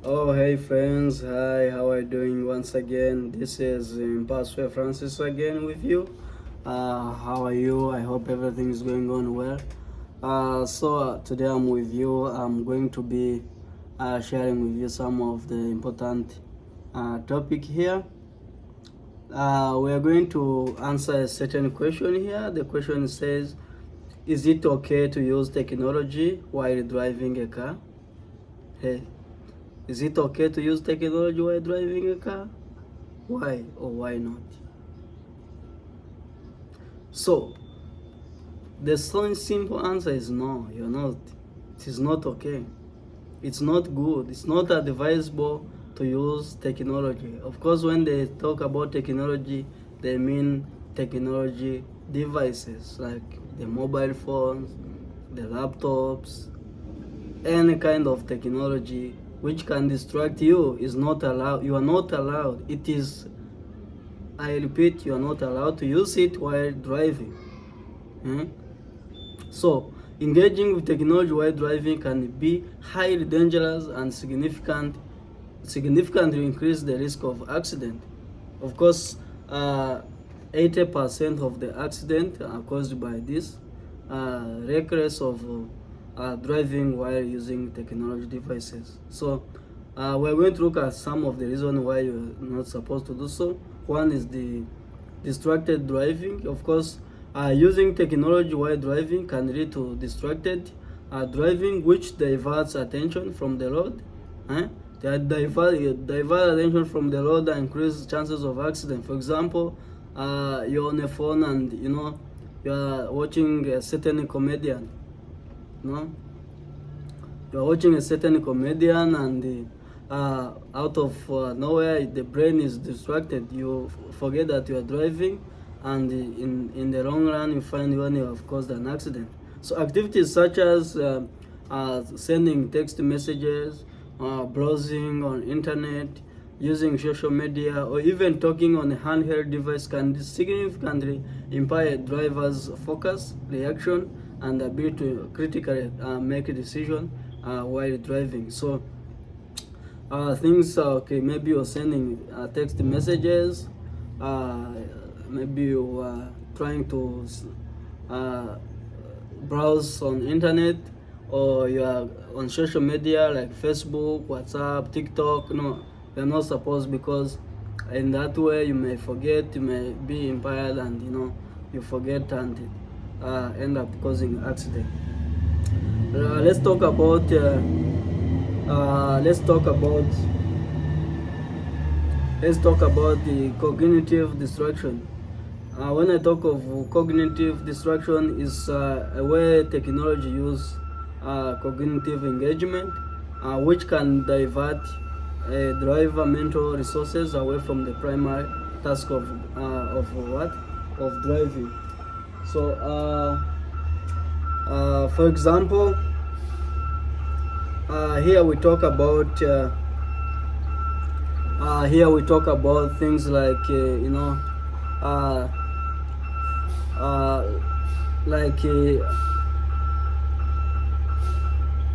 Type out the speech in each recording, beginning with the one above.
Oh, hey friends, hi, how are you doing once again? This is Pastor Francis again with you. How are you? I hope everything is going on well. Today I'm with you. I'm going to be sharing with you some of the important topic here. We are going to answer a certain question here. The question says, is it okay to use technology while driving a car? Hey, is it okay to use technology while driving a car? Why or why not? So, the simple answer is no, you're not. It is not okay. It's not good. It's not advisable to use technology. Of course, when they talk about technology, they mean technology devices like the mobile phones, the laptops, any kind of technology which can distract you is not allowed. You are not allowed. It is, I repeat, you are not allowed to use it while driving. Hmm? So, engaging with technology while driving can be highly dangerous and significantly increase the risk of accident. Of course, 80% of the accident are caused by this reckless of driving while using technology devices. So, we're going to look at some of the reasons why you're not supposed to do so. One is the distracted driving. Of course, using technology while driving can lead to distracted driving, which diverts attention from the road. Eh? They divert attention from the road and increase chances of accident. For example, you're on a phone and you're watching a certain comedian. You know, you're watching a certain comedian and out of nowhere the brain is distracted. You forget that you are driving, and in the long run you find when you have caused an accident. So activities such as sending text messages, browsing on internet, using social media, or even talking on a handheld device can significantly impair a driver's focus, reaction, and ability to critically make a decision while driving. So things okay, maybe you're sending text messages, uh, maybe you are trying to uh, browse on internet, or you are on social media like Facebook, WhatsApp, TikTok. No, you're not supposed, because in that way you may forget, you may be impaired, and you forget and end up causing accident. Let's talk about let's talk about the cognitive distraction. When I talk of cognitive distraction, is a way technology use cognitive engagement, which can divert driver mental resources away from the primary task of driving. So, for example, here we talk about things like uh, uh, like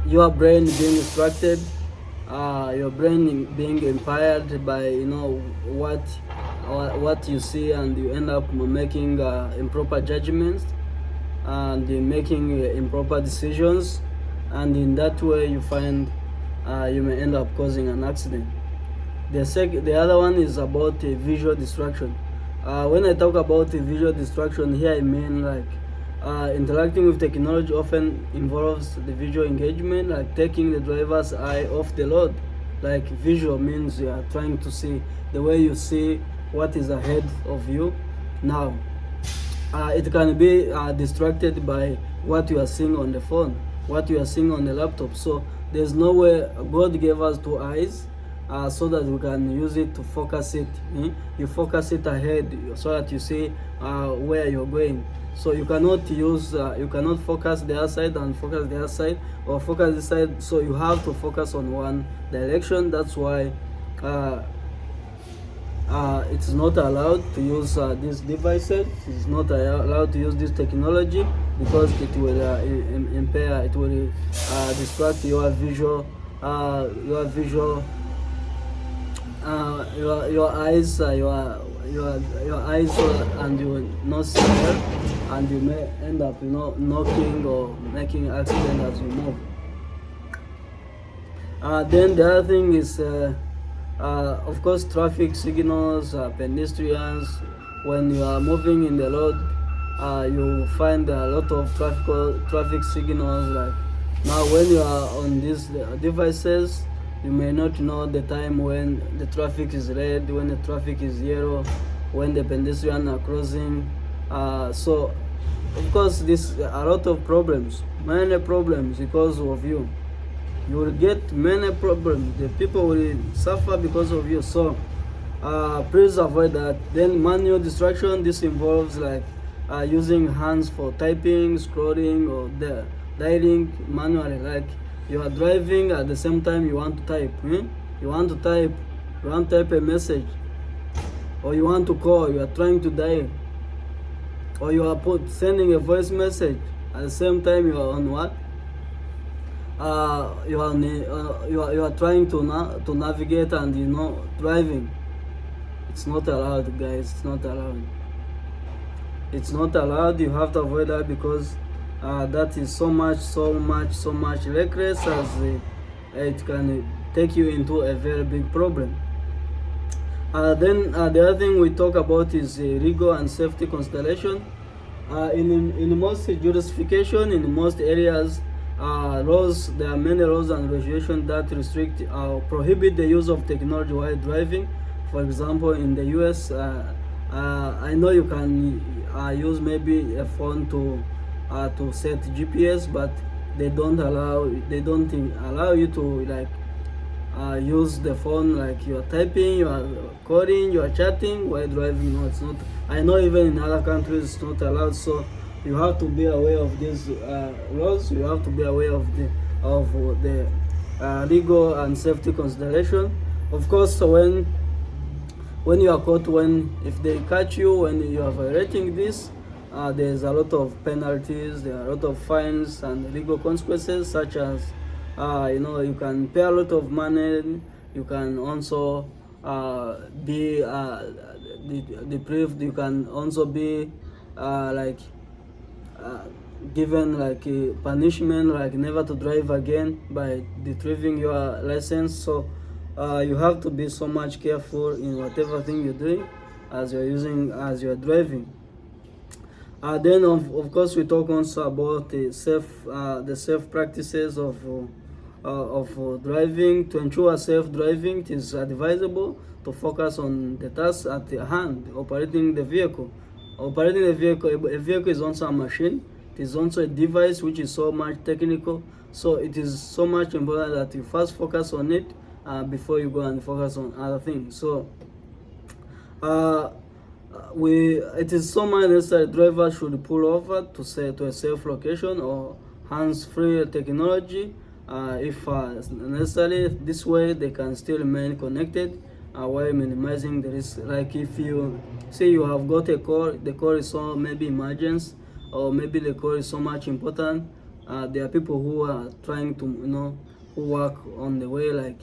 your brain being distracted, your brain being impaired by what you see, and you end up making improper judgments and making improper decisions, and in that way you find you may end up causing an accident. The other one is about visual distraction. When I talk about visual distraction here, I mean like interacting with technology often involves the visual engagement, like taking the driver's eye off the road. Like visual means you are trying to see the way you see what is ahead of you. Now, it can be distracted by what you are seeing on the phone, what you are seeing on the laptop. So there's no way. God gave us two eyes so that we can use it to focus it. You focus it ahead so that you see where you're going. So you cannot focus the other side and focus the other side, or focus this side. So you have to focus on one direction. That's why it's not allowed to use these devices. It's not allowed to use this technology, because it will impair, it will distract your visual your visual, your eyes, your eyes, and you will not see well, and you may end up, knocking or making accident as you move. Then the other thing is, of course, traffic signals, pedestrians. When you are moving in the road, you find a lot of traffic signals. Like now, when you are on these devices, you may not know the time when the traffic is red, when the traffic is yellow, when the pedestrians are crossing. So, of course, this a lot of problems, many problems because of you. You will get many problems. The people will suffer because of you. So please avoid that. Then manual distraction. This involves like using hands for typing, scrolling, or dialing manually. Like you are driving at the same time you want to type. You want to type. You want to type a message, or you want to call. You are trying to dial, or you are sending a voice message at the same time you are on what? You are trying to navigate and driving. It's not allowed, guys. It's not allowed. It's not allowed. You have to avoid that because that is so much reckless, as it can take you into a very big problem. Then the other thing we talk about is legal and safety consideration. In most jurisdiction, in most areas, laws, there are many laws and regulations that restrict or prohibit the use of technology while driving. For example, in the US, I know you can use maybe a phone to set GPS, but they don't allow you to like use the phone, like you are typing, you are calling, you are chatting while driving. No, it's not. I know even in other countries it's not allowed. So you have to be aware of these laws. You have to be aware of the legal and safety consideration. Of course, when you are caught, if they catch you when you are violating this, there's a lot of penalties. There are a lot of fines and legal consequences, such as you can pay a lot of money. You can also be deprived. You can also be like given like a punishment, like never to drive again by retrieving your license. So you have to be so much careful in whatever thing you're doing as you're driving. Then of course we talk also about the safe practices of driving. To ensure safe driving, it is advisable to focus on the task at hand. Operating the vehicle. A vehicle is also a machine. It is also a device which is so much technical. So it is so much important that you first focus on it before you go and focus on other things. So it is so much necessary driver should pull over to a safe location or hands-free technology if necessary. This way they can still remain connected while minimizing the risk. Like if you say you have got a call, the call is so maybe emergency, or maybe the call is so much important. There are people who are trying to who work on the way, like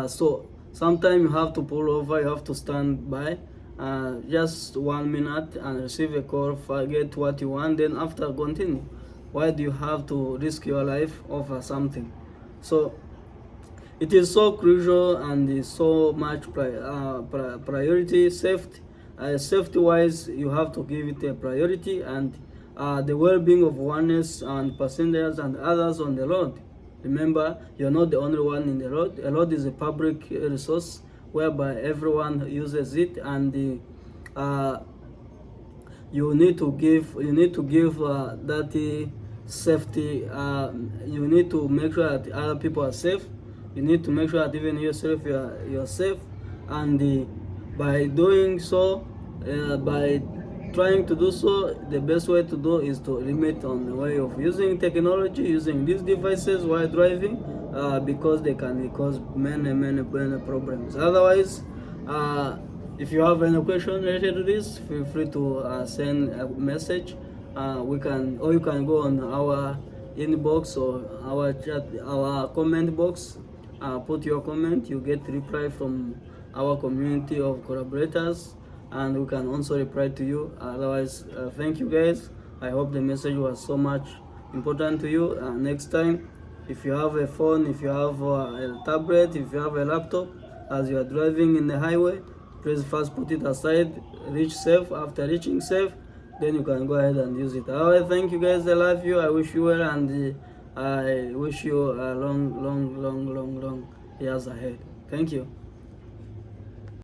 so sometimes you have to pull over, you have to stand by just 1 minute and receive a call, forget what you want, then after continue. Why do you have to risk your life over something? So it is so crucial and is so much priority. Safety wise, you have to give it a priority, and the well-being of one's and passengers and others on the road. Remember, you're not the only one in the road. A road is a public resource whereby everyone uses it, and you need to give that safety. You need to make sure that other people are safe. You need to make sure that even yourself you're safe, and by doing so, by trying to do so, the best way to do is to limit on the way of using technology, using these devices while driving, because they can cause many problems. Otherwise, if you have any question related to this, feel free to send a message. You can go on our inbox or our chat, our comment box. Put your comment, you get reply from our community of collaborators, and we can also reply to you. Otherwise, thank you guys. I hope the message was so much important to you. Next time, if you have a phone, if you have a tablet, if you have a laptop, as you are driving in the highway, please first put it aside, reach safe. After reaching safe, then you can go ahead and use it. Alright, thank you guys. I love you. I wish you well, and I wish you a long years ahead. Thank you.